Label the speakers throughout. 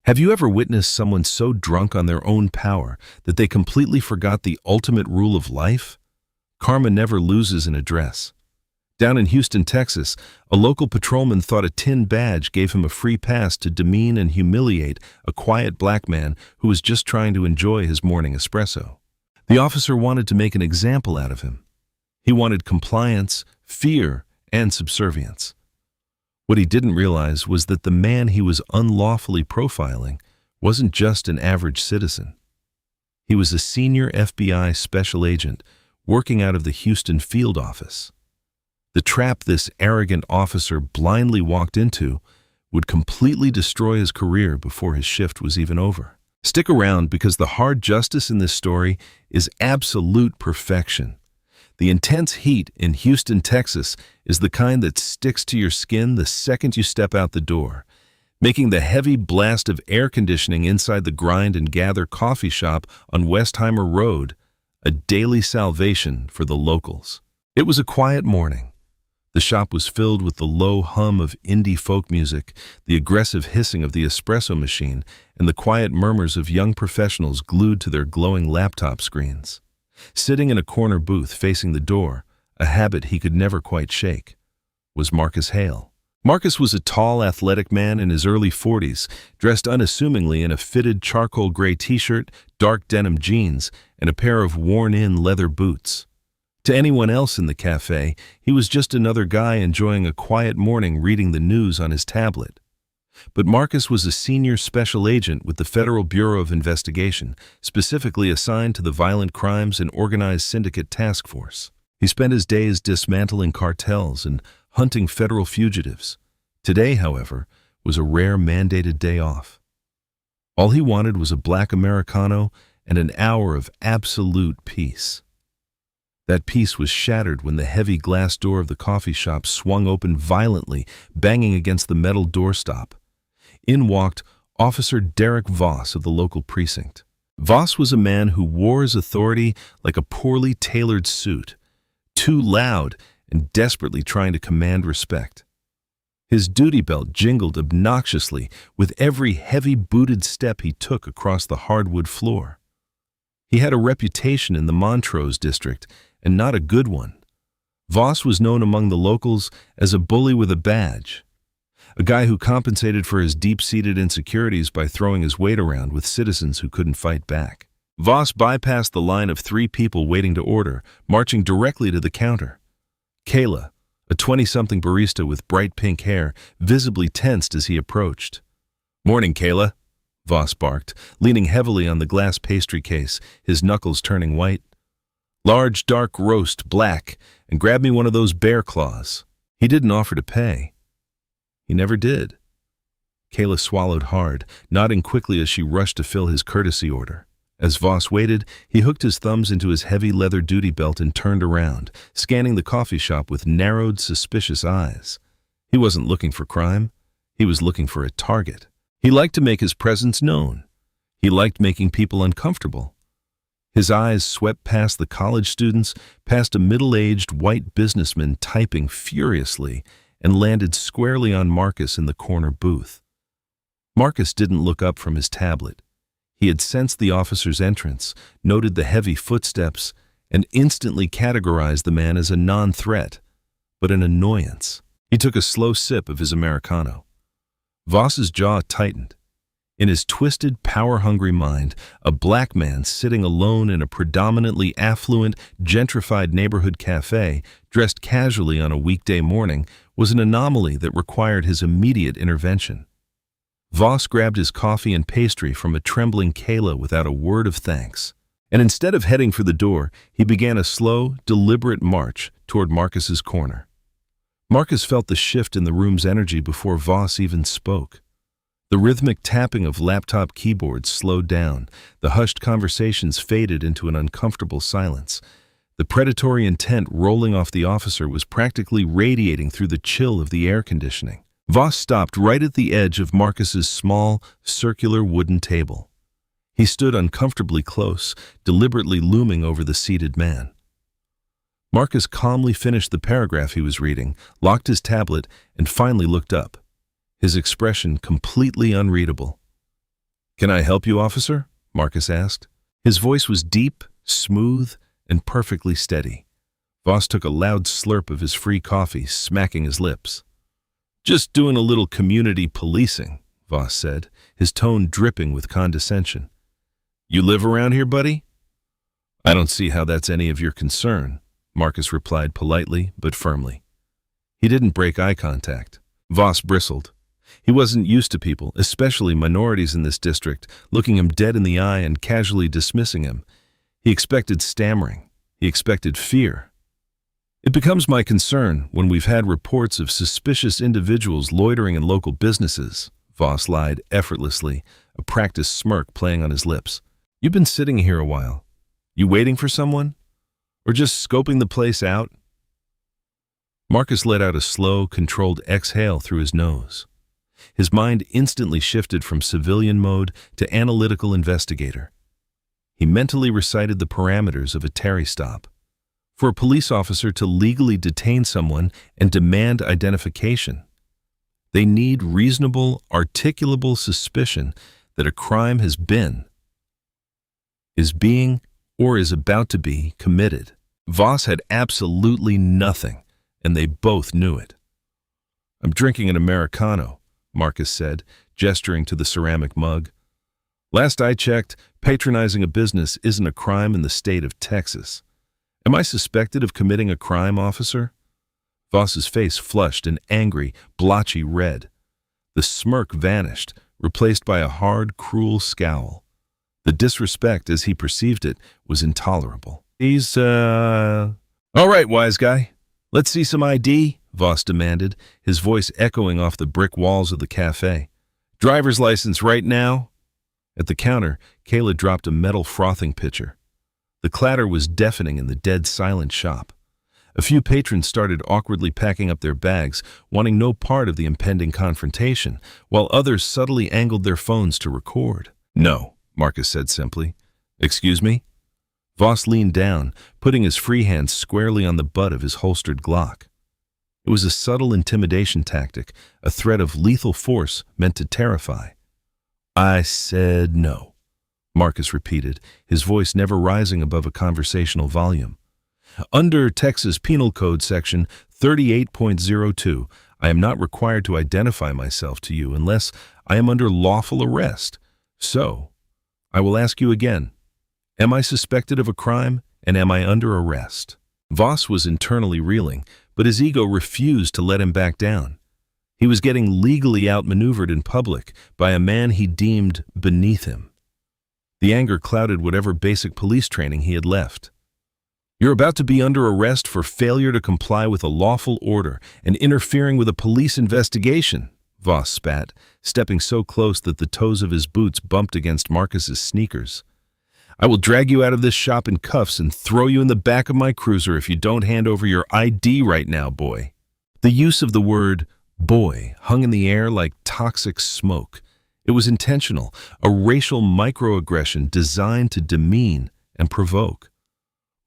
Speaker 1: Have you ever witnessed someone so drunk on their own power that they completely forgot the ultimate rule of life? Karma never loses an address. Down in Houston, Texas, a local patrolman thought a tin badge gave him a free pass to demean and humiliate a quiet black man who was just trying to enjoy his morning espresso. The officer wanted to make an example out of him. He wanted compliance, fear, and subservience. What he didn't realize was that the man he was unlawfully profiling wasn't just an average citizen. He was a senior FBI special agent working out of the Houston field office. The trap this arrogant officer blindly walked into would completely destroy his career before his shift was even over. Stick around because the hard justice in this story is absolute perfection. The intense heat in Houston, Texas is the kind that sticks to your skin the second you step out the door, making the heavy blast of air conditioning inside the Grind and Gather coffee shop on Westheimer Road a daily salvation for the locals. It was a quiet morning. The shop was filled with the low hum of indie folk music, the aggressive hissing of the espresso machine, and the quiet murmurs of young professionals glued to their glowing laptop screens. Sitting in a corner booth facing the door, a habit he could never quite shake, was Marcus Hale. Marcus was a tall, athletic man in his early 40s, dressed unassumingly in a fitted charcoal gray t-shirt, dark denim jeans, and a pair of worn-in leather boots. To anyone else in the cafe, he was just another guy enjoying a quiet morning reading the news on his tablet. But Marcus was a senior special agent with the Federal Bureau of Investigation, specifically assigned to the Violent Crimes and Organized Syndicate Task Force. He spent his days dismantling cartels and hunting federal fugitives. Today, however, was a rare mandated day off. All he wanted was a black Americano and an hour of absolute peace. That peace was shattered when the heavy glass door of the coffee shop swung open violently, banging against the metal doorstop. In walked Officer Derek Voss of the local precinct. Voss was a man who wore his authority like a poorly tailored suit, too loud and desperately trying to command respect. His duty belt jingled obnoxiously with every heavy-booted step he took across the hardwood floor. He had a reputation in the Montrose district, and not a good one. Voss was known among the locals as a bully with a badge, a guy who compensated for his deep-seated insecurities by throwing his weight around with citizens who couldn't fight back. Voss bypassed the line of 3 people waiting to order, marching directly to the counter. Kayla, a 20-something barista with bright pink hair, visibly tensed as he approached. "Morning, Kayla," Voss barked, leaning heavily on the glass pastry case, his knuckles turning white. "Large, dark roast, black, and grab me one of those bear claws." He didn't offer to pay. He never did. Kayla swallowed hard, nodding quickly as she rushed to fill his courtesy order. As Voss waited, he hooked his thumbs into his heavy leather duty belt and turned around, scanning the coffee shop with narrowed, suspicious eyes. He wasn't looking for crime. He was looking for a target. He liked to make his presence known. He liked making people uncomfortable. His eyes swept past the college students, past a middle-aged white businessman typing furiously, and landed squarely on Marcus in the corner booth. Marcus didn't look up from his tablet. He had sensed the officer's entrance, noted the heavy footsteps, and instantly categorized the man as a non-threat, but an annoyance. He took a slow sip of his Americano. Voss's jaw tightened. In his twisted, power-hungry mind, a black man sitting alone in a predominantly affluent, gentrified neighborhood cafe, dressed casually on a weekday morning, was an anomaly that required his immediate intervention. Voss grabbed his coffee and pastry from a trembling Kayla without a word of thanks, and instead of heading for the door, he began a slow, deliberate march toward Marcus's corner. Marcus felt the shift in the room's energy before Voss even spoke. The rhythmic tapping of laptop keyboards slowed down, the hushed conversations faded into an uncomfortable silence. The predatory intent rolling off the officer was practically radiating through the chill of the air conditioning. Voss stopped right at the edge of Marcus's small, circular wooden table. He stood uncomfortably close, deliberately looming over the seated man. Marcus calmly finished the paragraph he was reading, locked his tablet, and finally looked up, his expression completely unreadable. "Can I help you, officer?" Marcus asked. His voice was deep, smooth, and perfectly steady. Voss took a loud slurp of his free coffee, smacking his lips. "Just doing a little community policing," Voss said, his tone dripping with condescension. "You live around here, buddy?" "I don't see how that's any of your concern," Marcus replied politely but firmly. He didn't break eye contact. Voss bristled. He wasn't used to people, especially minorities in this district, looking him dead in the eye and casually dismissing him. He expected stammering. He expected fear. "It becomes my concern when we've had reports of suspicious individuals loitering in local businesses," Voss lied effortlessly, a practiced smirk playing on his lips. "You've been sitting here a while. You waiting for someone? Or just scoping the place out?" Marcus let out a slow, controlled exhale through his nose. His mind instantly shifted from civilian mode to analytical investigator. He mentally recited the parameters of a Terry stop. For a police officer to legally detain someone and demand identification, they need reasonable, articulable suspicion that a crime has been, is being, or is about to be committed. Voss had absolutely nothing, and they both knew it. "I'm drinking an Americano," Marcus said, gesturing to the ceramic mug. "Last I checked, patronizing a business isn't a crime in the state of Texas. Am I suspected of committing a crime, officer?" Voss's face flushed an angry, blotchy red. The smirk vanished, replaced by a hard, cruel scowl. The disrespect, as he perceived it, was intolerable. "All right, wise guy. Let's see some ID," Voss demanded, his voice echoing off the brick walls of the cafe. "Driver's license right now." At the counter, Kayla dropped a metal frothing pitcher. The clatter was deafening in the dead silent shop. A few patrons started awkwardly packing up their bags, wanting no part of the impending confrontation, while others subtly angled their phones to record. "No," Marcus said simply. "Excuse me?" Voss leaned down, putting his free hand squarely on the butt of his holstered Glock. It was a subtle intimidation tactic, a threat of lethal force meant to terrify. "I said no," Marcus repeated, his voice never rising above a conversational volume. "Under Texas Penal Code Section 38.02, I am not required to identify myself to you unless I am under lawful arrest. So, I will ask you again. Am I suspected of a crime, and am I under arrest?" Voss was internally reeling, but his ego refused to let him back down. He was getting legally outmaneuvered in public by a man he deemed beneath him. The anger clouded whatever basic police training he had left. "You're about to be under arrest for failure to comply with a lawful order and interfering with a police investigation," Voss spat, stepping so close that the toes of his boots bumped against Marcus's sneakers. "I will drag you out of this shop in cuffs and throw you in the back of my cruiser if you don't hand over your ID right now, boy." The use of the word boy hung in the air like toxic smoke. It was intentional, a racial microaggression designed to demean and provoke.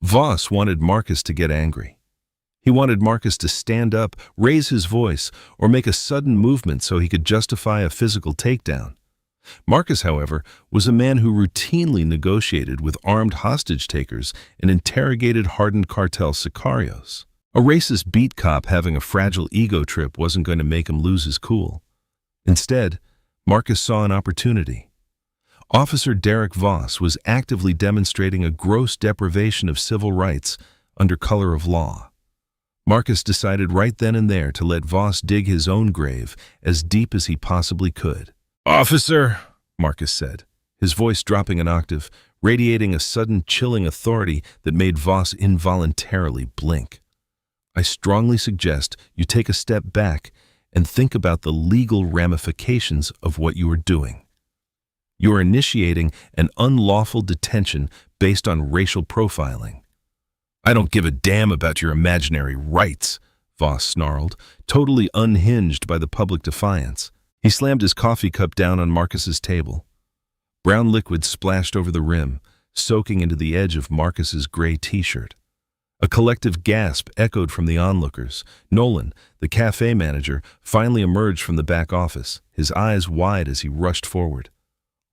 Speaker 1: Voss wanted Marcus to get angry. He wanted Marcus to stand up, raise his voice, or make a sudden movement so he could justify a physical takedown. Marcus, however, was a man who routinely negotiated with armed hostage-takers and interrogated hardened cartel sicarios. A racist beat cop having a fragile ego trip wasn't going to make him lose his cool. Instead, Marcus saw an opportunity. Officer Derek Voss was actively demonstrating a gross deprivation of civil rights under color of law. Marcus decided right then and there to let Voss dig his own grave as deep as he possibly could. "Officer," Marcus said, his voice dropping an octave, radiating a sudden chilling authority that made Voss involuntarily blink. "I strongly suggest you take a step back and think about the legal ramifications of what you are doing. You are initiating an unlawful detention based on racial profiling." "I don't give a damn about your imaginary rights," Voss snarled, totally unhinged by the public defiance. He slammed his coffee cup down on Marcus's table. Brown liquid splashed over the rim, soaking into the edge of Marcus's gray t-shirt. A collective gasp echoed from the onlookers. Nolan, the cafe manager, finally emerged from the back office, his eyes wide as he rushed forward.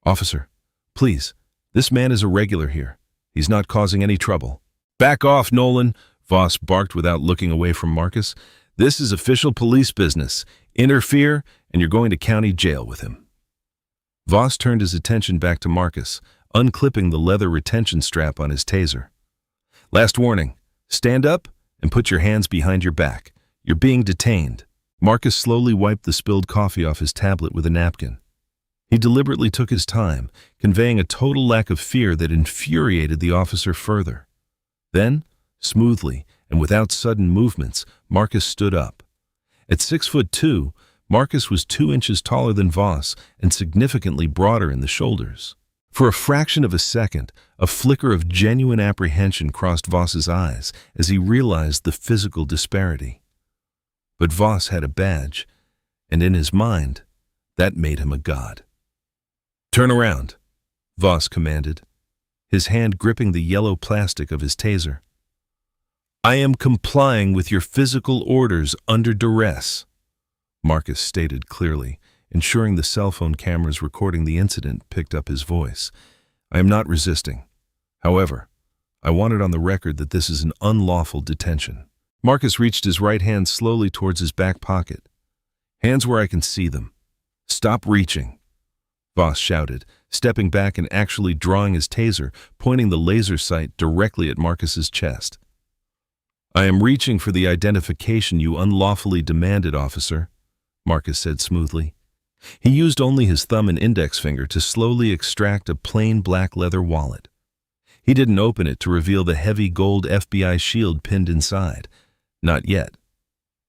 Speaker 1: Officer, please, this man is a regular here. He's not causing any trouble. Back off, Nolan, Voss barked without looking away from Marcus. This is official police business. Interfere, and you're going to county jail with him. Voss turned his attention back to Marcus, unclipping the leather retention strap on his taser. Last warning, stand up and put your hands behind your back. You're being detained. Marcus slowly wiped the spilled coffee off his tablet with a napkin. He deliberately took his time, conveying a total lack of fear that infuriated the officer further. Then, smoothly and without sudden movements, Marcus stood up. At 6'2", Marcus was 2 inches taller than Voss and significantly broader in the shoulders. For a fraction of a second, a flicker of genuine apprehension crossed Voss's eyes as he realized the physical disparity. But Voss had a badge, and in his mind, that made him a god. "Turn around," Voss commanded, his hand gripping the yellow plastic of his taser. "I am complying with your physical orders under duress," Marcus stated clearly, ensuring the cell phone cameras recording the incident picked up his voice. "I am not resisting. However, I want it on the record that this is an unlawful detention." Marcus reached his right hand slowly towards his back pocket. "Hands where I can see them. Stop reaching," Voss shouted, stepping back and actually drawing his taser, pointing the laser sight directly at Marcus's chest. "I am reaching for the identification you unlawfully demanded, officer," Marcus said smoothly. He used only his thumb and index finger to slowly extract a plain black leather wallet. He didn't open it to reveal the heavy gold FBI shield pinned inside. Not yet.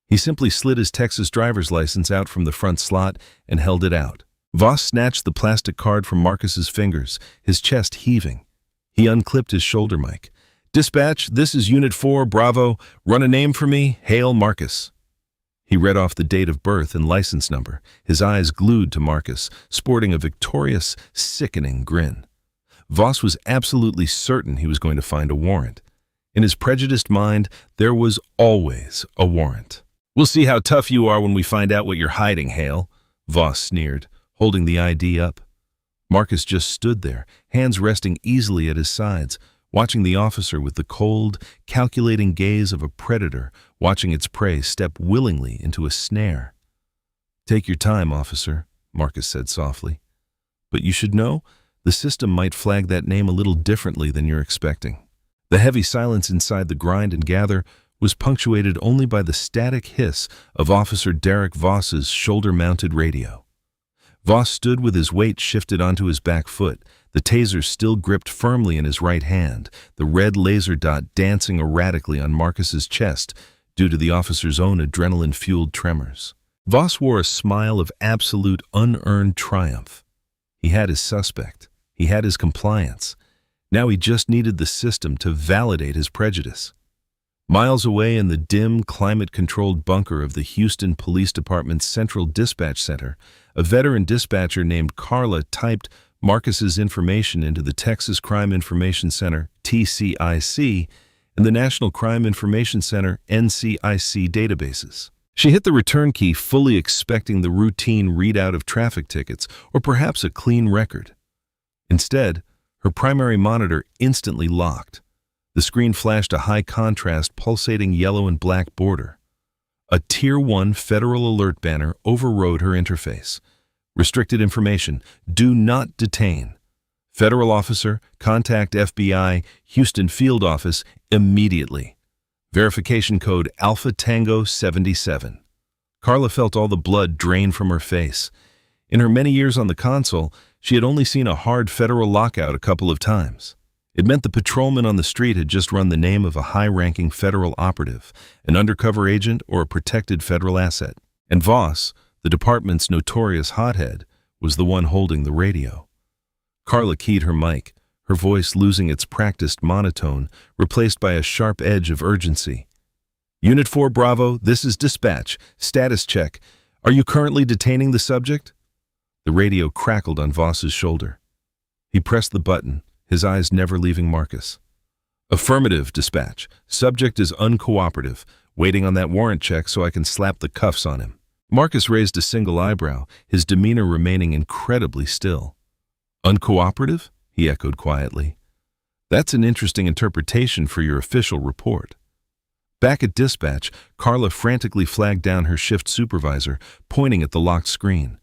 Speaker 1: He simply slid his Texas driver's license out from the front slot and held it out. Voss snatched the plastic card from Marcus's fingers, his chest heaving. He unclipped his shoulder mic. "Dispatch, this is Unit 4, Bravo. Run a name for me. Hail Marcus." He read off the date of birth and license number, his eyes glued to Marcus, sporting a victorious, sickening grin. Voss was absolutely certain he was going to find a warrant. In his prejudiced mind, there was always a warrant. "We'll see how tough you are when we find out what you're hiding, Hale," Voss sneered, holding the ID up. Marcus just stood there, hands resting easily at his sides, watching the officer with the cold, calculating gaze of a predator watching its prey step willingly into a snare. "Take your time, officer," Marcus said softly. "But you should know, the system might flag that name a little differently than you're expecting." The heavy silence inside the grind and gather was punctuated only by the static hiss of Officer Derek Voss's shoulder-mounted radio. Voss stood with his weight shifted onto his back foot, the taser still gripped firmly in his right hand, the red laser dot dancing erratically on Marcus's chest due to the officer's own adrenaline-fueled tremors. Voss wore a smile of absolute unearned triumph. He had his suspect. He had his compliance. Now he just needed the system to validate his prejudice. Miles away in the dim, climate-controlled bunker of the Houston Police Department's Central Dispatch Center, a veteran dispatcher named Carla typed Marcus's information into the Texas Crime Information Center, TCIC, and the National Crime Information Center, NCIC databases. She hit the return key fully expecting the routine readout of traffic tickets or perhaps a clean record. Instead, her primary monitor instantly locked. The screen flashed a high-contrast, pulsating yellow and black border. A Tier 1 federal alert banner overrode her interface. Restricted information. Do not detain. Federal officer, contact FBI, Houston Field Office immediately. Verification code Alpha Tango 77. Carla felt all the blood drain from her face. In her many years on the console, she had only seen a hard federal lockout a couple of times. It meant the patrolman on the street had just run the name of a high-ranking federal operative, an undercover agent, or a protected federal asset. And Voss, the department's notorious hothead, was the one holding the radio. Carla keyed her mic, her voice losing its practiced monotone, replaced by a sharp edge of urgency. "Unit 4 Bravo, this is dispatch. Status check. Are you currently detaining the subject?" The radio crackled on Voss's shoulder. He pressed the button, his eyes never leaving Marcus. "Affirmative, dispatch. Subject is uncooperative. Waiting on that warrant check so I can slap the cuffs on him." Marcus raised a single eyebrow, his demeanor remaining incredibly still. Uncooperative? He echoed quietly. That's an interesting interpretation for your official report. Back at dispatch, Carla frantically flagged down her shift supervisor, pointing at the locked screen.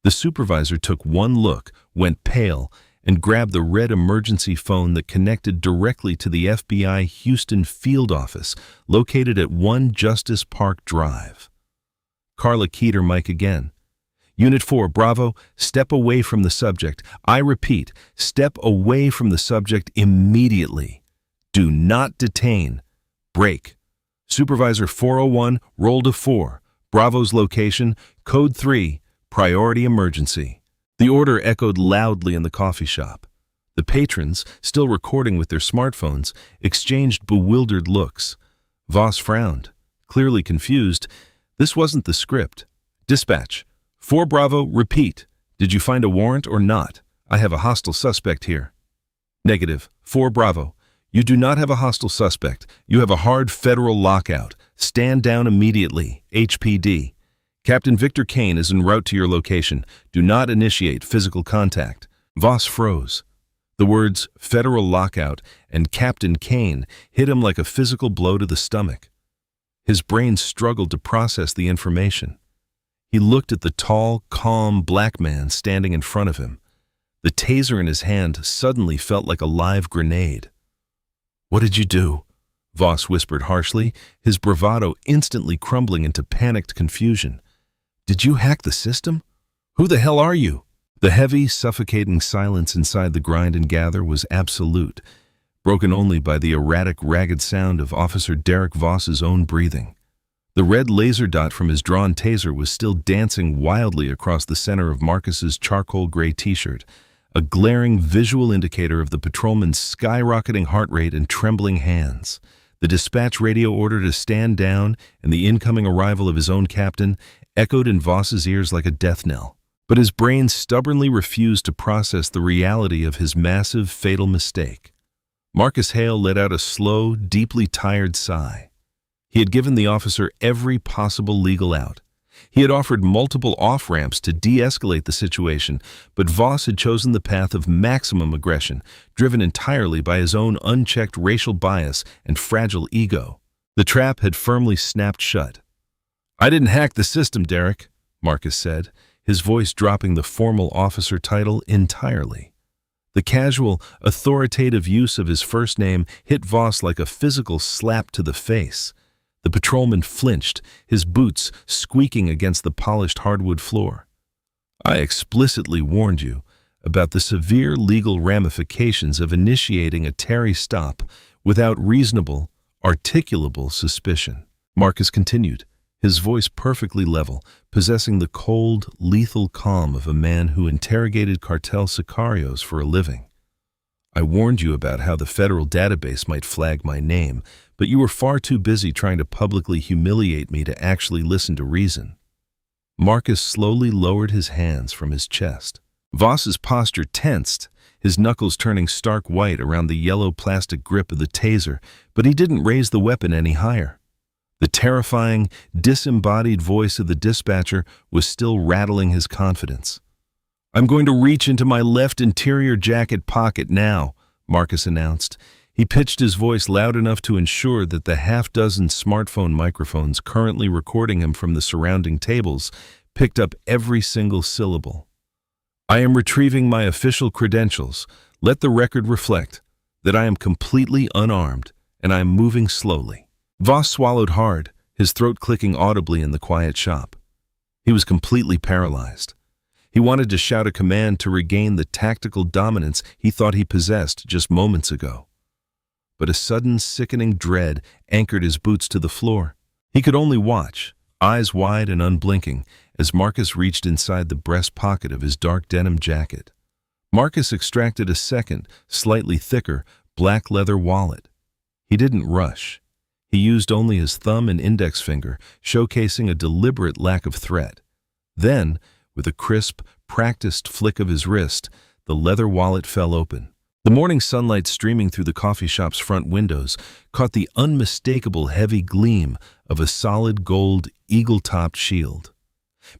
Speaker 1: The supervisor took one look, went pale, and grabbed the red emergency phone that connected directly to the FBI Houston field office, located at 1 Justice Park Drive. Carla keyed her mic again. Unit 4, Bravo, step away from the subject. I repeat, step away from the subject immediately. Do not detain. Break. Supervisor 401, roll to 4. Bravo's location, code 3, priority emergency. The order echoed loudly in the coffee shop. The patrons, still recording with their smartphones, exchanged bewildered looks. Voss frowned, clearly confused. This wasn't the script. Dispatch. 4 Bravo, repeat. Did you find a warrant or not? I have a hostile suspect here. Negative. 4 Bravo. You do not have a hostile suspect. You have a hard federal lockout. Stand down immediately. HPD. Captain Victor Kane is en route to your location. Do not initiate physical contact. Voss froze. The words federal lockout and Captain Kane hit him like a physical blow to the stomach. His brain struggled to process the information. He looked at the tall, calm black man standing in front of him. The taser in his hand suddenly felt like a live grenade. What did you do? Voss whispered harshly, his bravado instantly crumbling into panicked confusion. Did you hack the system? Who the hell are you? The heavy, suffocating silence inside the grind and gather was absolute, broken only by the erratic, ragged sound of Officer Derek Voss's own breathing. The red laser dot from his drawn taser was still dancing wildly across the center of Marcus's charcoal gray t-shirt, a glaring visual indicator of the patrolman's skyrocketing heart rate and trembling hands. The dispatch radio order to stand down and the incoming arrival of his own captain echoed in Voss's ears like a death knell. But his brain stubbornly refused to process the reality of his massive, fatal mistake. Marcus Hale let out a slow, deeply tired sigh. He had given the officer every possible legal out. He had offered multiple off-ramps to de-escalate the situation, but Voss had chosen the path of maximum aggression, driven entirely by his own unchecked racial bias and fragile ego. The trap had firmly snapped shut. I didn't hack the system, Derek, Marcus said, his voice dropping the formal officer title entirely. The casual, authoritative use of his first name hit Voss like a physical slap to the face. The patrolman flinched, his boots squeaking against the polished hardwood floor. I explicitly warned you about the severe legal ramifications of initiating a Terry stop without reasonable, articulable suspicion. Marcus continued, his voice perfectly level, possessing the cold, lethal calm of a man who interrogated cartel sicarios for a living. I warned you about how the federal database might flag my name, but you were far too busy trying to publicly humiliate me to actually listen to reason. Marcus slowly lowered his hands from his chest. Voss's posture tensed, his knuckles turning stark white around the yellow plastic grip of the taser, but he didn't raise the weapon any higher. The terrifying, disembodied voice of the dispatcher was still rattling his confidence. I'm going to reach into my left interior jacket pocket now, Marcus announced. He pitched his voice loud enough to ensure that the half-dozen smartphone microphones currently recording him from the surrounding tables picked up every single syllable. I am retrieving my official credentials. Let the record reflect that I am completely unarmed and I am moving slowly. Voss swallowed hard, his throat clicking audibly in the quiet shop. He was completely paralyzed. He wanted to shout a command to regain the tactical dominance he thought he possessed just moments ago. But a sudden, sickening dread anchored his boots to the floor. He could only watch, eyes wide and unblinking, as Marcus reached inside the breast pocket of his dark denim jacket. Marcus extracted a second, slightly thicker, black leather wallet. He didn't rush. He used only his thumb and index finger, showcasing a deliberate lack of threat. Then, with a crisp, practiced flick of his wrist, the leather wallet fell open. The morning sunlight streaming through the coffee shop's front windows caught the unmistakable heavy gleam of a solid gold, eagle-topped shield.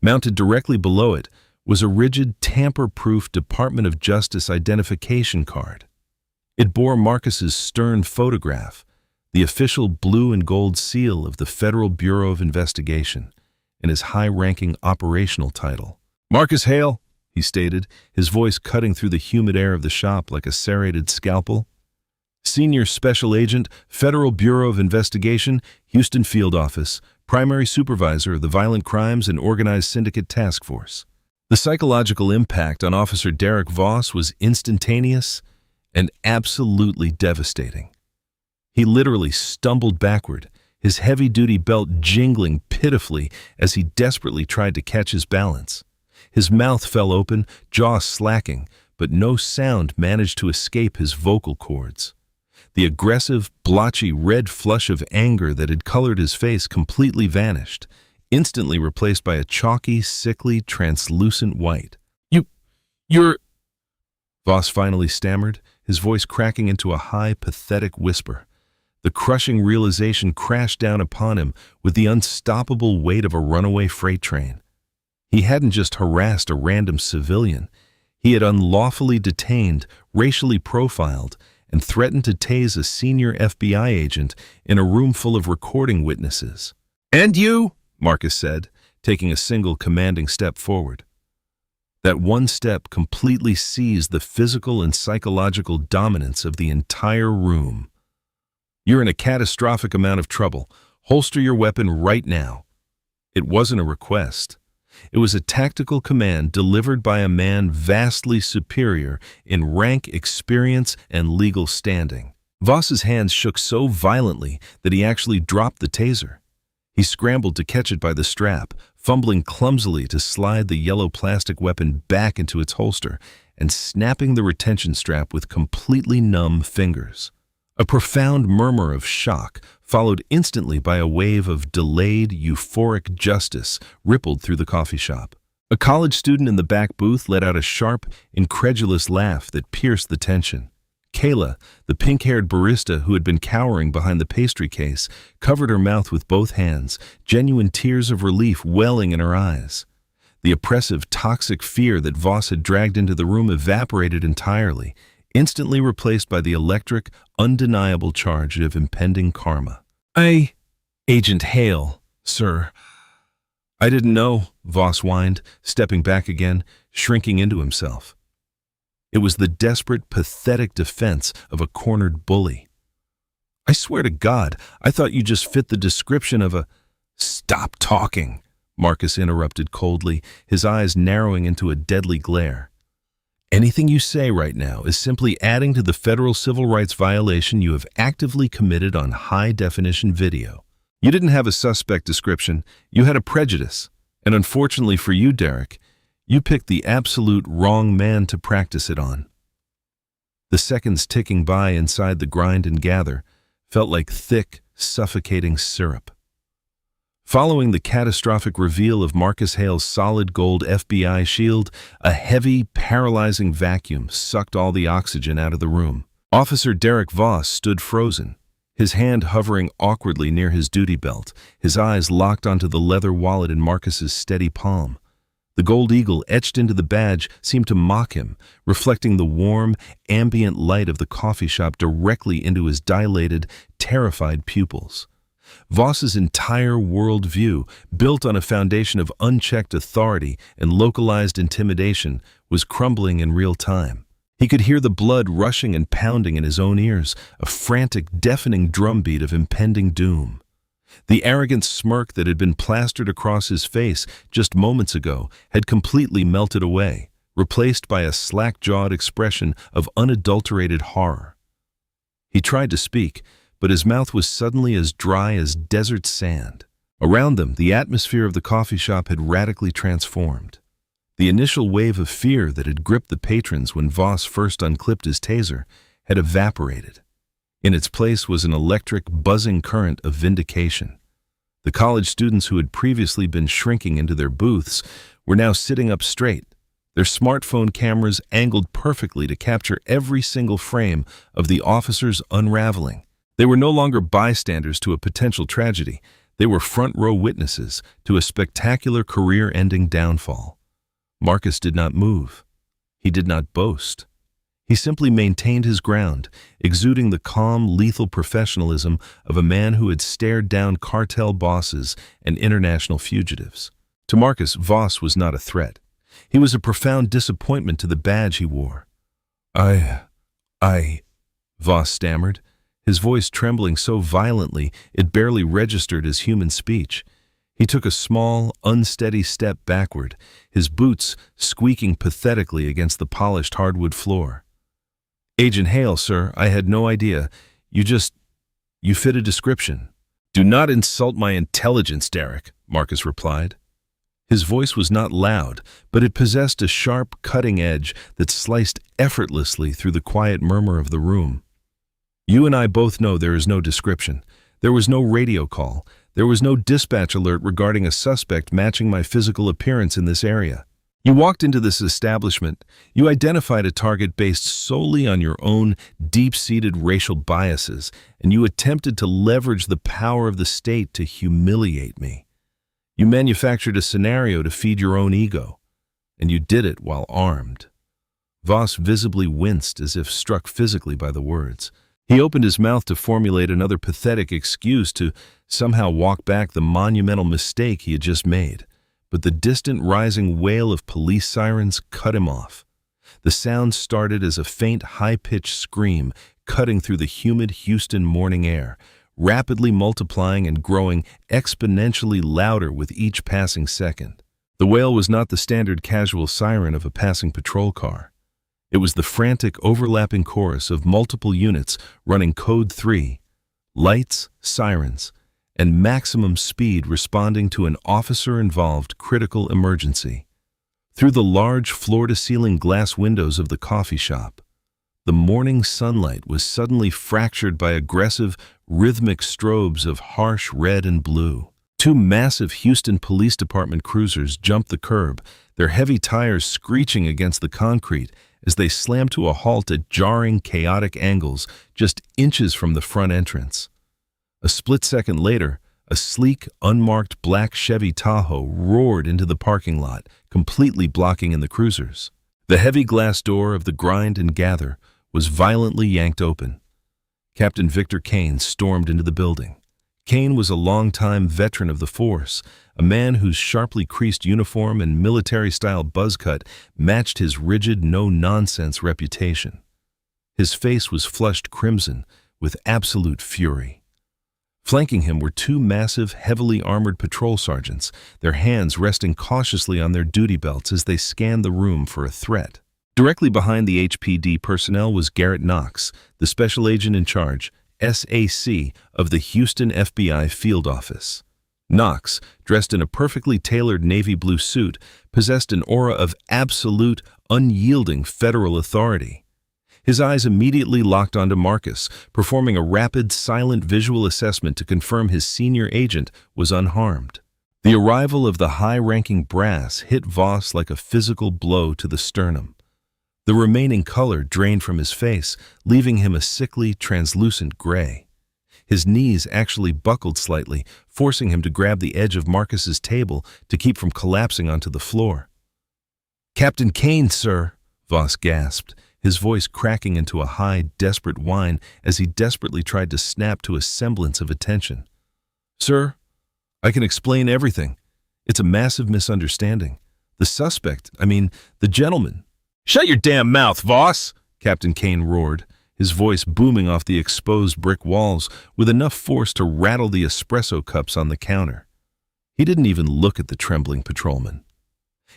Speaker 1: Mounted directly below it was a rigid, tamper-proof Department of Justice identification card. It bore Marcus's stern photograph, the official blue and gold seal of the Federal Bureau of Investigation, and his high-ranking operational title. "Marcus Hale," he stated, his voice cutting through the humid air of the shop like a serrated scalpel. "Senior Special Agent, Federal Bureau of Investigation, Houston Field Office, Primary Supervisor of the Violent Crimes and Organized Syndicate Task Force." The psychological impact on Officer Derek Voss was instantaneous and absolutely devastating. He literally stumbled backward, his heavy-duty belt jingling pitifully as he desperately tried to catch his balance. His mouth fell open, jaw slacking, but no sound managed to escape his vocal cords. The aggressive, blotchy red flush of anger that had colored his face completely vanished, instantly replaced by a chalky, sickly, translucent white. You're... Voss finally stammered, his voice cracking into a high, pathetic whisper. The crushing realization crashed down upon him with the unstoppable weight of a runaway freight train. He hadn't just harassed a random civilian. He had unlawfully detained, racially profiled, and threatened to tase a senior FBI agent in a room full of recording witnesses. "And you?" Marcus said, taking a single commanding step forward. That one step completely seized the physical and psychological dominance of the entire room. "You're in a catastrophic amount of trouble. Holster your weapon right now." It wasn't a request. It was a tactical command delivered by a man vastly superior in rank, experience, and legal standing. Voss's hands shook so violently that he actually dropped the taser. He scrambled to catch it by the strap, fumbling clumsily to slide the yellow plastic weapon back into its holster and snapping the retention strap with completely numb fingers. A profound murmur of shock, followed instantly by a wave of delayed, euphoric justice, rippled through the coffee shop. A college student in the back booth let out a sharp, incredulous laugh that pierced the tension. Kayla, the pink-haired barista who had been cowering behind the pastry case, covered her mouth with both hands, genuine tears of relief welling in her eyes. The oppressive, toxic fear that Voss had dragged into the room evaporated entirely, instantly replaced by the electric, undeniable charge of impending karma. Agent Hale, sir." "I didn't know," Voss whined, stepping back again, shrinking into himself. It was the desperate, pathetic defense of a cornered bully. "I swear to God, I thought you just fit the description of a—" "Stop talking," Marcus interrupted coldly, his eyes narrowing into a deadly glare. "Anything you say right now is simply adding to the federal civil rights violation you have actively committed on high-definition video. You didn't have a suspect description, you had a prejudice, and unfortunately for you, Derek, you picked the absolute wrong man to practice it on." The seconds ticking by inside the grind and gather felt like thick, suffocating syrup. Following the catastrophic reveal of Marcus Hale's solid gold FBI shield, a heavy, paralyzing vacuum sucked all the oxygen out of the room. Officer Derek Voss stood frozen, his hand hovering awkwardly near his duty belt, his eyes locked onto the leather wallet in Marcus's steady palm. The gold eagle etched into the badge seemed to mock him, reflecting the warm, ambient light of the coffee shop directly into his dilated, terrified pupils. Voss's entire worldview, built on a foundation of unchecked authority and localized intimidation, was crumbling in real time. He could hear the blood rushing and pounding in his own ears, a frantic, deafening drumbeat of impending doom. The arrogant smirk that had been plastered across his face just moments ago had completely melted away, replaced by a slack-jawed expression of unadulterated horror. He tried to speak, but his mouth was suddenly as dry as desert sand. Around them, the atmosphere of the coffee shop had radically transformed. The initial wave of fear that had gripped the patrons when Voss first unclipped his taser had evaporated. In its place was an electric, buzzing current of vindication. The college students who had previously been shrinking into their booths were now sitting up straight, their smartphone cameras angled perfectly to capture every single frame of the officer's unraveling. They were no longer bystanders to a potential tragedy. They were front-row witnesses to a spectacular career-ending downfall. Marcus did not move. He did not boast. He simply maintained his ground, exuding the calm, lethal professionalism of a man who had stared down cartel bosses and international fugitives. To Marcus, Voss was not a threat. He was a profound disappointment to the badge he wore. I, Voss stammered, his voice trembling so violently it barely registered as human speech. He took a small, unsteady step backward, his boots squeaking pathetically against the polished hardwood floor. Agent Hale, sir, I had no idea. You fit a description. Do not insult my intelligence, Derek, Marcus replied. His voice was not loud, but it possessed a sharp, cutting edge that sliced effortlessly through the quiet murmur of the room. You and I both know there is no description. There was no radio call. There was no dispatch alert regarding a suspect matching my physical appearance in this area. You walked into this establishment. You identified a target based solely on your own deep-seated racial biases, and you attempted to leverage the power of the state to humiliate me. You manufactured a scenario to feed your own ego, and you did it while armed. Voss visibly winced as if struck physically by the words. He opened his mouth to formulate another pathetic excuse to somehow walk back the monumental mistake he had just made, but the distant rising wail of police sirens cut him off. The sound started as a faint, high-pitched scream cutting through the humid Houston morning air, rapidly multiplying and growing exponentially louder with each passing second. The wail was not the standard casual siren of a passing patrol car. It was the frantic, overlapping chorus of multiple units running Code 3, lights, sirens, and maximum speed responding to an officer-involved critical emergency. Through the large floor-to-ceiling glass windows of the coffee shop, the morning sunlight was suddenly fractured by aggressive, rhythmic strobes of harsh red and blue. Two massive Houston Police Department cruisers jumped the curb, their heavy tires screeching against the concrete as they slammed to a halt at jarring, chaotic angles just inches from the front entrance. A split second later, a sleek, unmarked black Chevy Tahoe roared into the parking lot, completely blocking in the cruisers. The heavy glass door of the Grind and Gather was violently yanked open. Captain Victor Kane stormed into the building. Kane was a longtime veteran of the force, a man whose sharply creased uniform and military-style buzzcut matched his rigid, no-nonsense reputation. His face was flushed crimson with absolute fury. Flanking him were two massive, heavily armored patrol sergeants, their hands resting cautiously on their duty belts as they scanned the room for a threat. Directly behind the HPD personnel was Garrett Knox, the special agent in charge, SAC, of the Houston FBI field office. Knox, dressed in a perfectly tailored navy blue suit, possessed an aura of absolute, unyielding federal authority. His eyes immediately locked onto Marcus, performing a rapid, silent visual assessment to confirm his senior agent was unharmed. The arrival of the high-ranking brass hit Voss like a physical blow to the sternum. The remaining color drained from his face, leaving him a sickly, translucent gray. His knees actually buckled slightly, forcing him to grab the edge of Marcus's table to keep from collapsing onto the floor. "Captain Kane, sir," Voss gasped, his voice cracking into a high, desperate whine as he desperately tried to snap to a semblance of attention. "Sir, I can explain everything. It's a massive misunderstanding. The suspect, the gentleman—" "Shut your damn mouth, Voss!" Captain Kane roared, his voice booming off the exposed brick walls with enough force to rattle the espresso cups on the counter. He didn't even look at the trembling patrolman.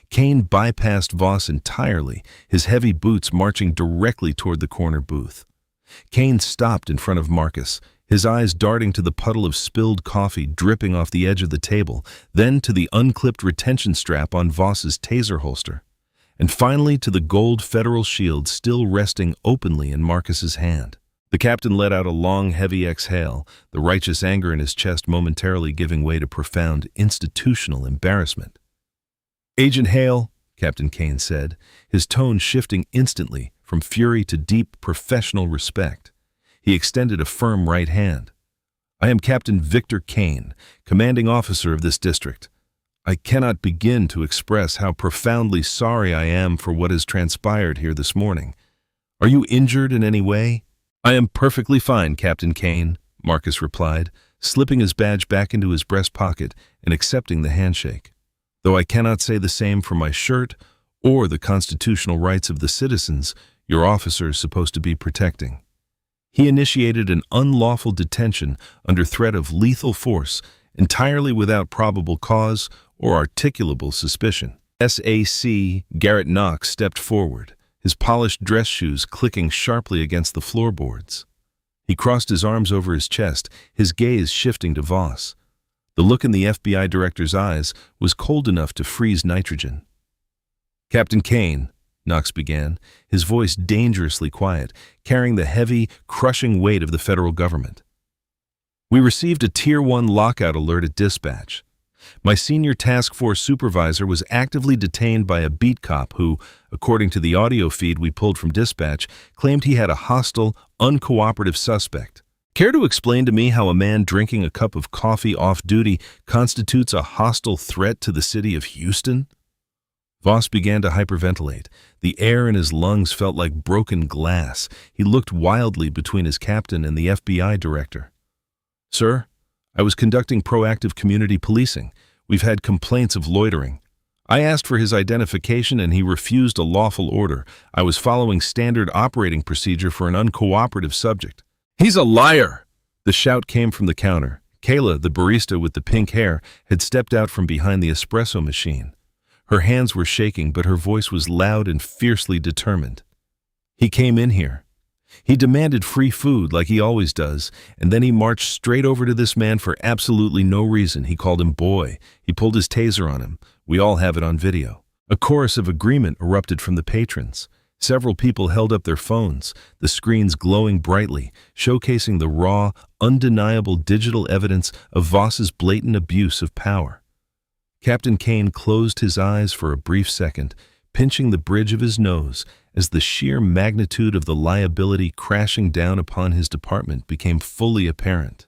Speaker 1: Kane bypassed Voss entirely, his heavy boots marching directly toward the corner booth. Kane stopped in front of Marcus, his eyes darting to the puddle of spilled coffee dripping off the edge of the table, then to the unclipped retention strap on Voss's taser holster, and finally to the gold federal shield still resting openly in Marcus's hand. The captain let out a long, heavy exhale, the righteous anger in his chest momentarily giving way to profound institutional embarrassment. "Agent Hale," Captain Kane said, his tone shifting instantly from fury to deep professional respect. He extended a firm right hand. "I am Captain Victor Kane, commanding officer of this district. I cannot begin to express how profoundly sorry I am for what has transpired here this morning. Are you injured in any way? I am perfectly fine, Captain Kane, Marcus replied, slipping his badge back into his breast pocket and accepting the handshake. Though I cannot say the same for my shirt or the constitutional rights of the citizens your officer is supposed to be protecting. He initiated an unlawful detention under threat of lethal force entirely without probable cause or articulable suspicion. SAC Garrett Knox stepped forward, his polished dress shoes clicking sharply against the floorboards. He crossed his arms over his chest, his gaze shifting to Voss. The look in the FBI director's eyes was cold enough to freeze nitrogen. Captain Kane, Knox began, his voice dangerously quiet, carrying the heavy, crushing weight of the federal government. We received a Tier 1 lockout alert at dispatch. My senior task force supervisor was actively detained by a beat cop who, according to the audio feed we pulled from dispatch, claimed he had a hostile, uncooperative suspect. Care to explain to me how a man drinking a cup of coffee off-duty constitutes a hostile threat to the city of Houston? Voss began to hyperventilate. The air in his lungs felt like broken glass. He looked wildly between his captain and the FBI director. Sir, I was conducting proactive community policing. We've had complaints of loitering. I asked for his identification and he refused a lawful order. I was following standard operating procedure for an uncooperative subject. He's a liar! The shout came from the counter. Kayla, the barista with the pink hair, had stepped out from behind the espresso machine. Her hands were shaking, but her voice was loud and fiercely determined. He came in here. He demanded free food like he always does, and then he marched straight over to this man for absolutely no reason. He called him boy. He pulled his taser on him. We all have it on video. A chorus of agreement erupted from the patrons. Several people held up their phones, the screens glowing brightly, showcasing the raw, undeniable digital evidence of Voss's blatant abuse of power. Captain Kane closed his eyes for a brief second, pinching the bridge of his nose as the sheer magnitude of the liability crashing down upon his department became fully apparent.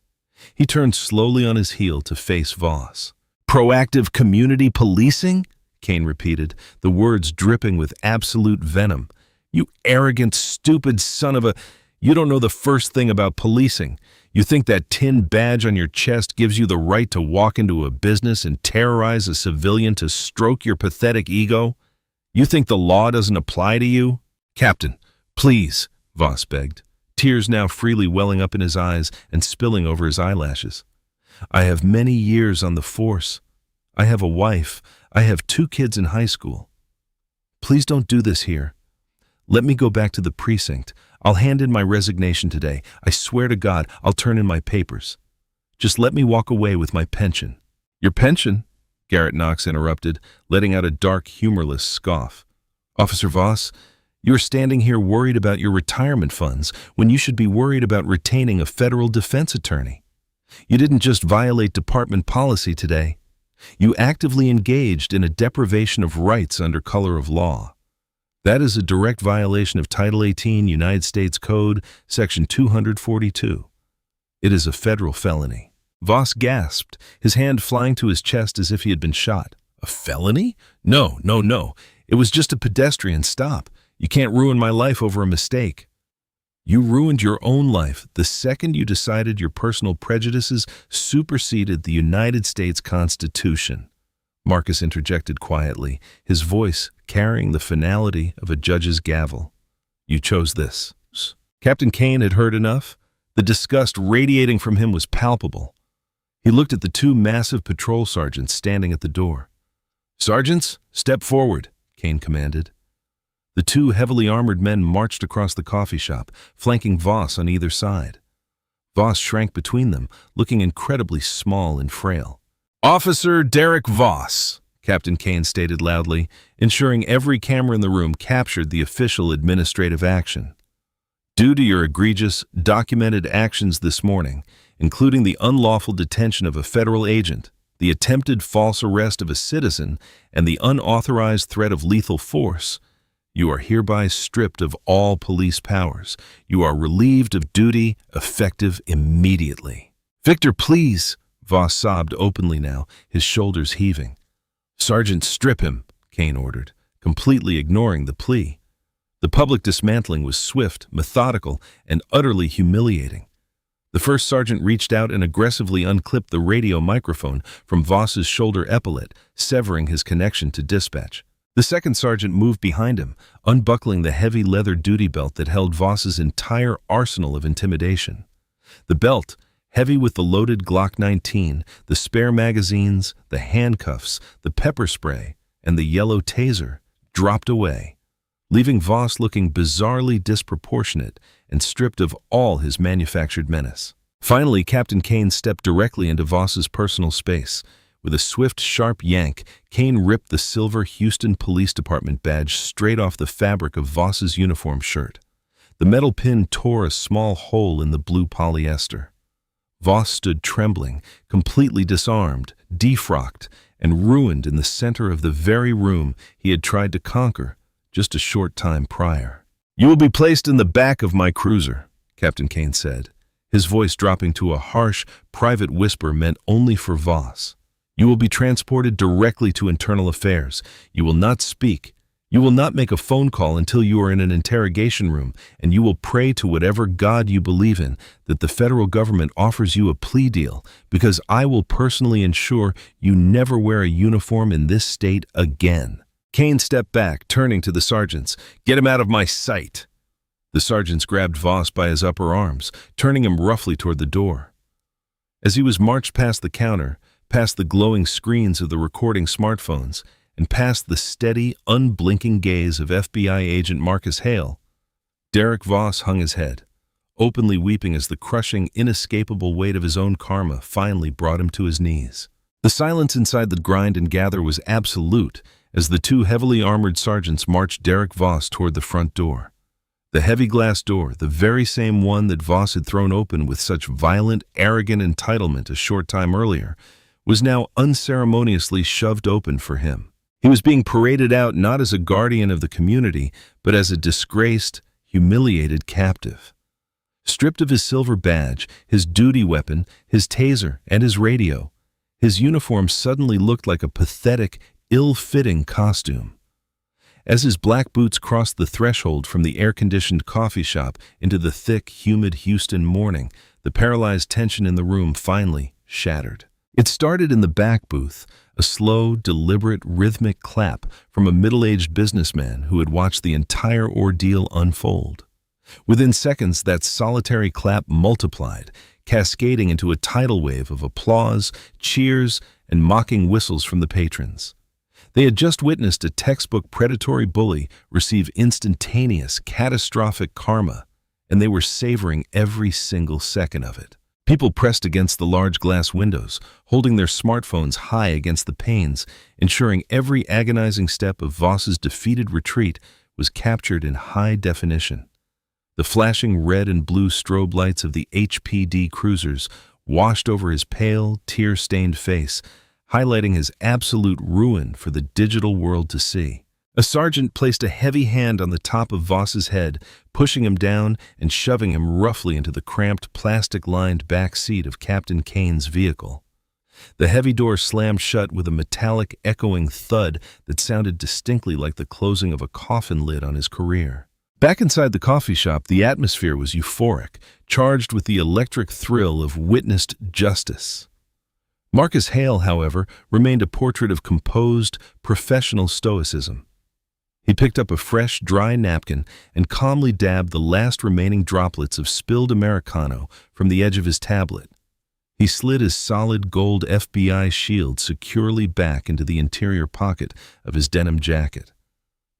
Speaker 1: He turned slowly on his heel to face Voss. Proactive community policing? Kane repeated, the words dripping with absolute venom. You arrogant, stupid son of a... You don't know the first thing about policing. You think that tin badge on your chest gives you the right to walk into a business and terrorize a civilian to stroke your pathetic ego? You think the law doesn't apply to you? Captain, please, Voss begged, tears now freely welling up in his eyes and spilling over his eyelashes. I have many years on the force. I have a wife. I have 2 kids in high school. Please don't do this here. Let me go back to the precinct. I'll hand in my resignation today. I swear to God, I'll turn in my papers. Just let me walk away with my pension. Your pension? Garrett Knox interrupted, letting out a dark, humorless scoff. Officer Voss, you're standing here worried about your retirement funds when you should be worried about retaining a federal defense attorney. You didn't just violate department policy today. You actively engaged in a deprivation of rights under color of law. That is a direct violation of Title 18 United States Code, Section 242. It is a federal felony. Voss gasped, his hand flying to his chest as if he had been shot. A felony? No. It was just a pedestrian stop. You can't ruin my life over a mistake. You ruined your own life the second you decided your personal prejudices superseded the United States Constitution. Marcus interjected quietly, his voice carrying the finality of a judge's gavel. You chose this. Captain Kane had heard enough. The disgust radiating from him was palpable. He looked at the 2 massive patrol sergeants standing at the door. Sergeants, step forward, Kane commanded. The 2 heavily armored men marched across the coffee shop, flanking Voss on either side. Voss shrank between them, looking incredibly small and frail. Officer Derek Voss, Captain Kane stated loudly, ensuring every camera in the room captured the official administrative action. Due to your egregious, documented actions this morning, including the unlawful detention of a federal agent, the attempted false arrest of a citizen, and the unauthorized threat of lethal force, you are hereby stripped of all police powers. You are relieved of duty, effective immediately. Victor, please, Voss sobbed openly now, his shoulders heaving. "Sergeant, strip him," Kane ordered, completely ignoring the plea. The public dismantling was swift, methodical, and utterly humiliating. The first sergeant reached out and aggressively unclipped the radio microphone from Voss's shoulder epaulet, severing his connection to dispatch. The second sergeant moved behind him, unbuckling the heavy leather duty belt that held Voss's entire arsenal of intimidation. The belt, heavy with the loaded Glock 19, the spare magazines, the handcuffs, the pepper spray, and the yellow taser, dropped away, leaving Voss looking bizarrely disproportionate and stripped of all his manufactured menace. Finally, Captain Kane stepped directly into Voss's personal space. With a swift, sharp yank, Kane ripped the silver Houston Police Department badge straight off the fabric of Voss's uniform shirt. The metal pin tore a small hole in the blue polyester. Voss stood trembling, completely disarmed, defrocked, and ruined in the center of the very room he had tried to conquer just a short time prior. "You will be placed in the back of my cruiser," Captain Kane said, his voice dropping to a harsh, private whisper meant only for Voss. "You will be transported directly to internal affairs. You will not speak. You will not make a phone call until you are in an interrogation room, and you will pray to whatever God you believe in that the federal government offers you a plea deal, because I will personally ensure you never wear a uniform in this state again." Kane stepped back, turning to the sergeants. "Get him out of my sight." The sergeants grabbed Voss by his upper arms, turning him roughly toward the door. As he was marched past the counter, past the glowing screens of the recording smartphones, and past the steady, unblinking gaze of FBI agent Marcus Hale, Derek Voss hung his head, openly weeping as the crushing, inescapable weight of his own karma finally brought him to his knees. The silence inside the grind and gather was absolute as the two heavily armored sergeants marched Derek Voss toward the front door. The heavy glass door, the very same one that Voss had thrown open with such violent, arrogant entitlement a short time earlier, was now unceremoniously shoved open for him. He was being paraded out not as a guardian of the community, but as a disgraced, humiliated captive. Stripped of his silver badge, his duty weapon, his taser, and his radio, his uniform suddenly looked like a pathetic, ill-fitting costume. As his black boots crossed the threshold from the air-conditioned coffee shop into the thick, humid Houston morning, the paralyzed tension in the room finally shattered. It started in the back booth, a slow, deliberate, rhythmic clap from a middle-aged businessman who had watched the entire ordeal unfold. Within seconds, that solitary clap multiplied, cascading into a tidal wave of applause, cheers, and mocking whistles from the patrons. They had just witnessed a textbook predatory bully receive instantaneous, catastrophic karma, and they were savoring every single second of it. People pressed against the large glass windows, holding their smartphones high against the panes, ensuring every agonizing step of Voss's defeated retreat was captured in high definition. The flashing red and blue strobe lights of the HPD cruisers washed over his pale, tear-stained face, highlighting his absolute ruin for the digital world to see. A sergeant placed a heavy hand on the top of Voss's head, pushing him down and shoving him roughly into the cramped, plastic-lined back seat of Captain Kane's vehicle. The heavy door slammed shut with a metallic, echoing thud that sounded distinctly like the closing of a coffin lid on his career. Back inside the coffee shop, the atmosphere was euphoric, charged with the electric thrill of witnessed justice. Marcus Hale, however, remained a portrait of composed, professional stoicism. He picked up a fresh, dry napkin and calmly dabbed the last remaining droplets of spilled Americano from the edge of his tablet. He slid his solid gold FBI shield securely back into the interior pocket of his denim jacket.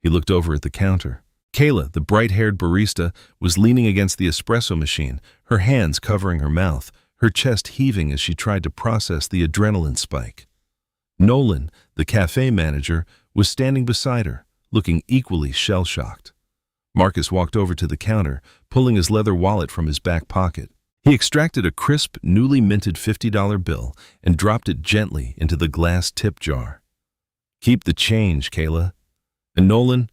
Speaker 1: He looked over at the counter. Kayla, the bright-haired barista, was leaning against the espresso machine, her hands covering her mouth, her chest heaving as she tried to process the adrenaline spike. Nolan, the cafe manager, was standing beside her, looking equally shell-shocked. Marcus walked over to the counter, pulling his leather wallet from his back pocket. He extracted a crisp, newly minted $50 bill and dropped it gently into the glass tip jar. "Keep the change, Kayla. And Nolan,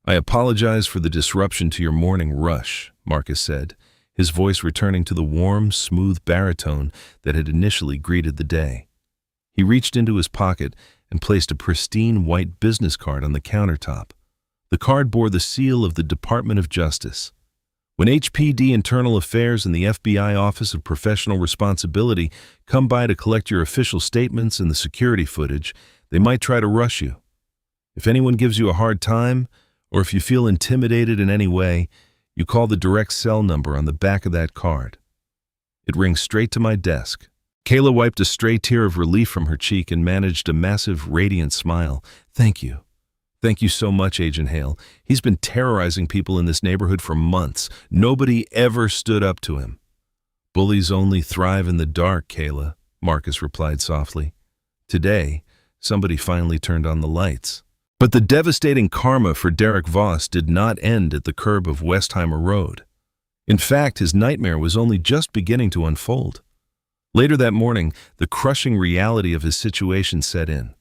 Speaker 1: I apologize for the disruption to your morning rush," Marcus said, his voice returning to the warm, smooth baritone that had initially greeted the day. He reached into his pocket and placed a pristine white business card on the countertop. The card bore the seal of the Department of Justice. When HPD Internal Affairs and the FBI Office of Professional Responsibility come by to collect your official statements and the security footage, they might try to rush you. If anyone gives you a hard time, or if you feel intimidated in any way, you call the direct cell number on the back of that card. It rings straight to my desk. Kayla wiped a stray tear of relief from her cheek and managed a massive, radiant smile. Thank you. Thank you so much, Agent Hale. He's been terrorizing people in this neighborhood for months. Nobody ever stood up to him. Bullies only thrive in the dark, Kayla, Marcus replied softly. Today, somebody finally turned on the lights. But the devastating karma for Derek Voss did not end at the curb of Westheimer Road. In fact, his nightmare was only just beginning to unfold. Later that morning, the crushing reality of his situation set in.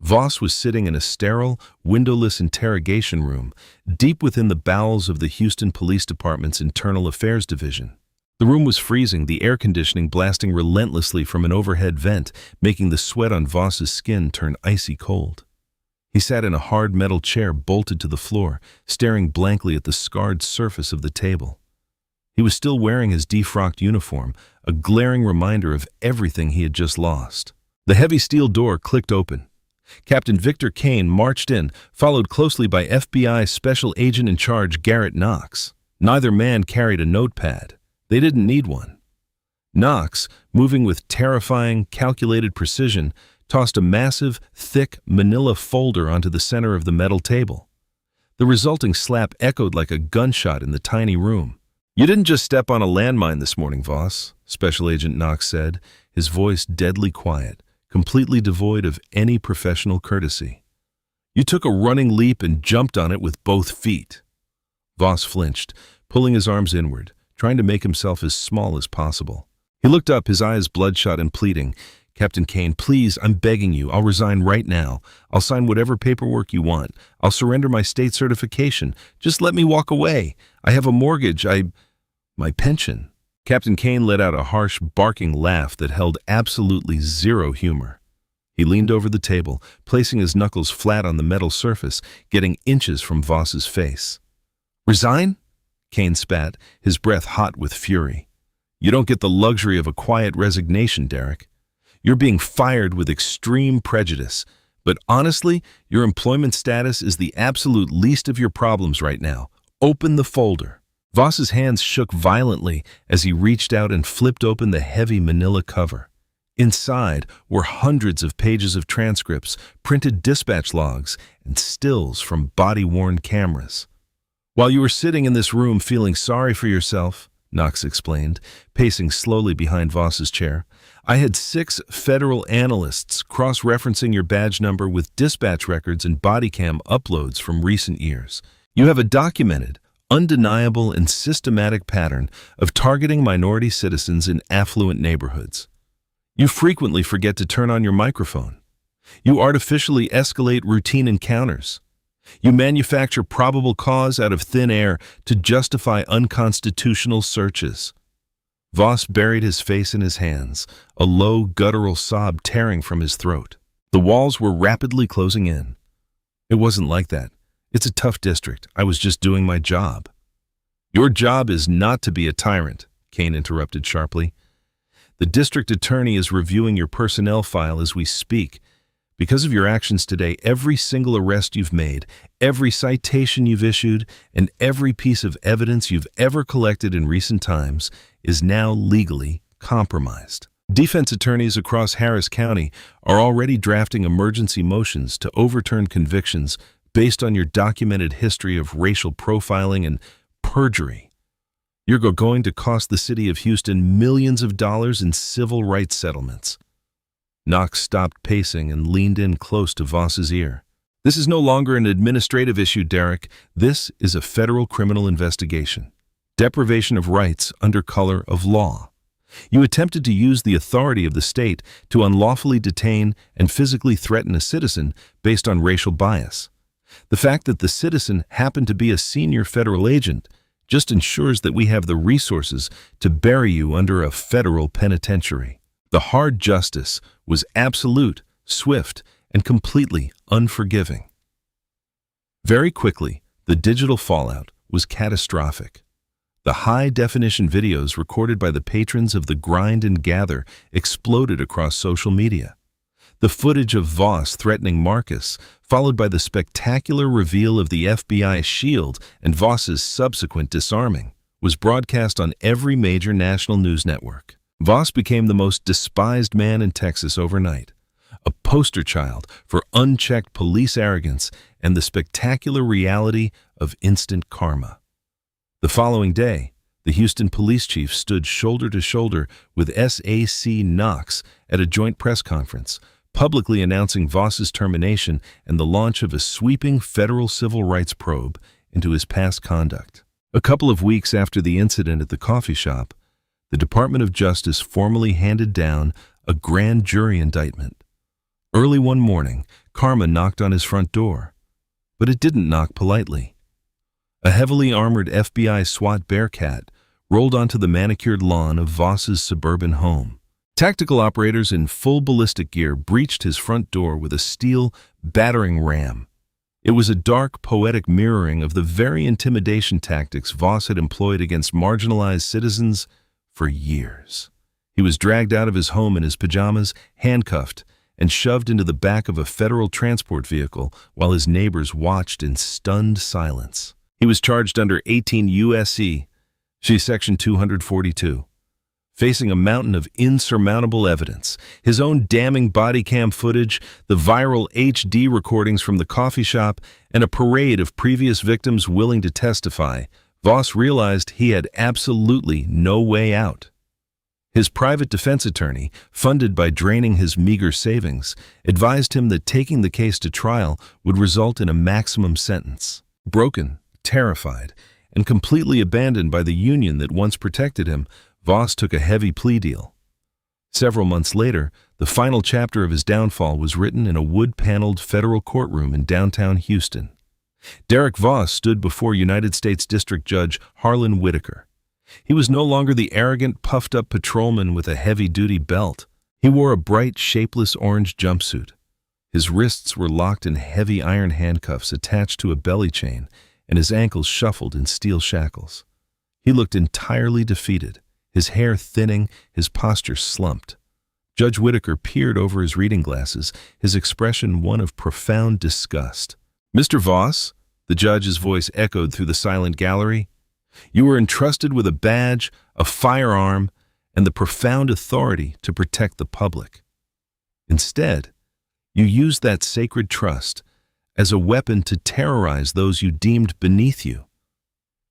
Speaker 1: Voss was sitting in a sterile, windowless interrogation room deep within the bowels of the Houston Police Department's Internal Affairs Division. The room was freezing, the air conditioning blasting relentlessly from an overhead vent, making the sweat on Voss's skin turn icy cold. He sat in a hard metal chair bolted to the floor, staring blankly at the scarred surface of the table. He was still wearing his defrocked uniform, a glaring reminder of everything he had just lost. The heavy steel door clicked open. Captain Victor Kane marched in, followed closely by FBI Special Agent in Charge Garrett Knox. Neither man carried a notepad. They didn't need one. Knox, moving with terrifying, calculated precision, tossed a massive, thick, manila folder onto the center of the metal table. The resulting slap echoed like a gunshot in the tiny room. "You didn't just step on a landmine this morning, Voss," Special Agent Knox said, his voice deadly quiet, completely devoid of any professional courtesy. "You took a running leap and jumped on it with both feet." Voss flinched, pulling his arms inward, trying to make himself as small as possible. He looked up, his eyes bloodshot and pleading. "Captain Kane, please, I'm begging you. I'll resign right now. I'll sign whatever paperwork you want. I'll surrender my state certification. Just let me walk away. I have a mortgage. My pension." Captain Kane let out a harsh, barking laugh that held absolutely zero humor. He leaned over the table, placing his knuckles flat on the metal surface, getting inches from Voss's face. "Resign?" Kane spat, his breath hot with fury. "You don't get the luxury of a quiet resignation, Derek. You're being fired with extreme prejudice, but honestly, your employment status is the absolute least of your problems right now. Open the folder." Voss's hands shook violently as he reached out and flipped open the heavy manila cover. Inside were hundreds of pages of transcripts, printed dispatch logs, and stills from body-worn cameras. "While you were sitting in this room feeling sorry for yourself," Knox explained, pacing slowly behind Voss's chair, "I had 6 federal analysts cross-referencing your badge number with dispatch records and body cam uploads from recent years. You have a documented, undeniable, and systematic pattern of targeting minority citizens in affluent neighborhoods. You frequently forget to turn on your microphone. You artificially escalate routine encounters. You manufacture probable cause out of thin air to justify unconstitutional searches." Voss buried his face in his hands, a low, guttural sob tearing from his throat. The walls were rapidly closing in. "It wasn't like that. It's a tough district. I was just doing my job." "Your job is not to be a tyrant," Kane interrupted sharply. "The district attorney is reviewing your personnel file as we speak. Because of your actions today, every single arrest you've made, every citation you've issued, and every piece of evidence you've ever collected in recent times is now legally compromised. Defense attorneys across Harris County are already drafting emergency motions to overturn convictions based on your documented history of racial profiling and perjury. You're going to cost the city of Houston millions of dollars in civil rights settlements." Knox stopped pacing and leaned in close to Voss's ear. "This is no longer an administrative issue, Derek. This is a federal criminal investigation. Deprivation of rights under color of law. You attempted to use the authority of the state to unlawfully detain and physically threaten a citizen based on racial bias. The fact that the citizen happened to be a senior federal agent just ensures that we have the resources to bury you under a federal penitentiary." The hard justice was absolute, swift, and completely unforgiving. Very quickly, the digital fallout was catastrophic. The high-definition videos recorded by the patrons of the grind and gather exploded across social media. The footage of Voss threatening Marcus, followed by the spectacular reveal of the FBI shield and Voss's subsequent disarming, was broadcast on every major national news network. Voss became the most despised man in Texas overnight, a poster child for unchecked police arrogance and the spectacular reality of instant karma. The following day, the Houston police chief stood shoulder to shoulder with SAC Knox at a joint press conference, publicly announcing Voss's termination and the launch of a sweeping federal civil rights probe into his past conduct. A couple of weeks after the incident at the coffee shop, the Department of Justice formally handed down a grand jury indictment. Early one morning, karma knocked on his front door, but it didn't knock politely. A heavily armored FBI SWAT Bearcat rolled onto the manicured lawn of Voss's suburban home. Tactical operators in full ballistic gear breached his front door with a steel battering ram. It was a dark, poetic mirroring of the very intimidation tactics Voss had employed against marginalized citizens for years. He was dragged out of his home in his pajamas, handcuffed, and shoved into the back of a federal transport vehicle while his neighbors watched in stunned silence. He was charged under 18 U.S.C. Section 242. Facing a mountain of insurmountable evidence, his own damning body cam footage, the viral HD recordings from the coffee shop, and a parade of previous victims willing to testify, Voss realized he had absolutely no way out. His private defense attorney, funded by draining his meager savings, advised him that taking the case to trial would result in a maximum sentence. Broken, terrified, and completely abandoned by the union that once protected him, Voss took a heavy plea deal. Several months later, the final chapter of his downfall was written in a wood-paneled federal courtroom in downtown Houston. Derek Voss stood before United States District Judge Harlan Whitaker. He was no longer the arrogant, puffed-up patrolman with a heavy-duty belt. He wore a bright, shapeless orange jumpsuit. His wrists were locked in heavy iron handcuffs attached to a belly chain, and his ankles shuffled in steel shackles. He looked entirely defeated, his hair thinning, his posture slumped. Judge Whitaker peered over his reading glasses, his expression one of profound disgust. "Mr. Voss," the judge's voice echoed through the silent gallery, "you were entrusted with a badge, a firearm, and the profound authority to protect the public. Instead, you used that sacred trust as a weapon to terrorize those you deemed beneath you.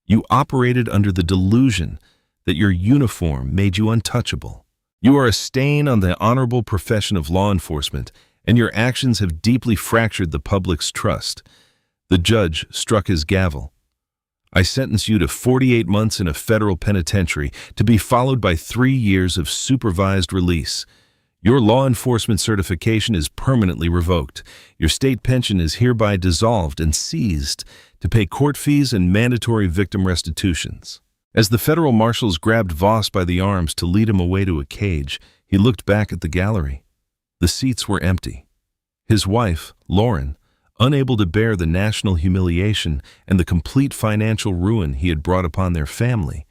Speaker 1: You operated under the delusion that your uniform made you untouchable. You are a stain on the honorable profession of law enforcement, and your actions have deeply fractured the public's trust." The judge struck his gavel. "I sentence you to 48 months in a federal penitentiary, to be followed by 3 years of supervised release. Your law enforcement certification is permanently revoked. Your state pension is hereby dissolved and seized to pay court fees and mandatory victim restitutions." As the federal marshals grabbed Voss by the arms to lead him away to a cage, he looked back at the gallery. The seats were empty. His wife, Lauren, unable to bear the national humiliation and the complete financial ruin he had brought upon their family,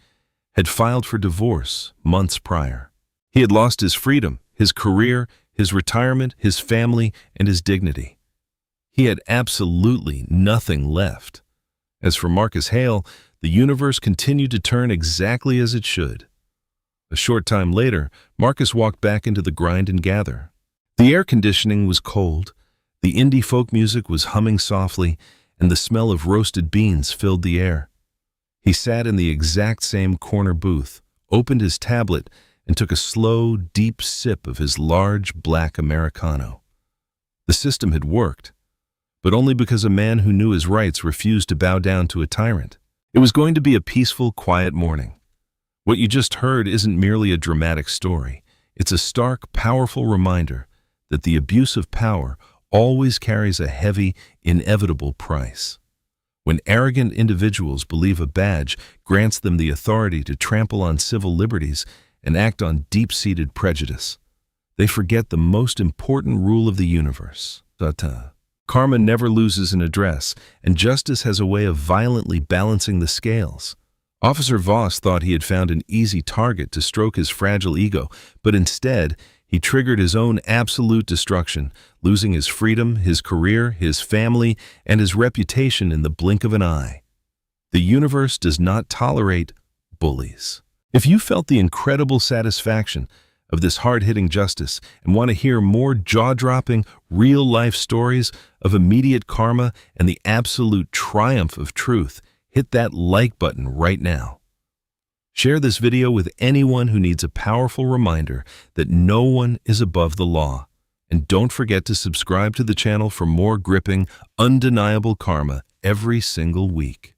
Speaker 1: had filed for divorce months prior. He had lost his freedom, his career, his retirement, his family, and his dignity. He had absolutely nothing left. As for Marcus Hale, the universe continued to turn exactly as it should. A short time later, Marcus walked back into the grind and gather. The air conditioning was cold, the indie folk music was humming softly, and the smell of roasted beans filled the air. He sat in the exact same corner booth, opened his tablet, and took a slow, deep sip of his large black Americano. The system had worked, but only because a man who knew his rights refused to bow down to a tyrant. It was going to be a peaceful, quiet morning. What you just heard isn't merely a dramatic story. It's a stark, powerful reminder that the abuse of power always carries a heavy, inevitable price. When arrogant individuals believe a badge grants them the authority to trample on civil liberties and act on deep-seated prejudice, they forget the most important rule of the universe. Karma never loses an address, and justice has a way of violently balancing the scales. Officer Voss thought he had found an easy target to stroke his fragile ego, but instead, he triggered his own absolute destruction, losing his freedom, his career, his family, and his reputation in the blink of an eye. The universe does not tolerate bullies. If you felt the incredible satisfaction of this hard-hitting justice and want to hear more jaw-dropping, real-life stories of immediate karma and the absolute triumph of truth, hit that like button right now. Share this video with anyone who needs a powerful reminder that no one is above the law. And don't forget to subscribe to the channel for more gripping, undeniable karma every single week.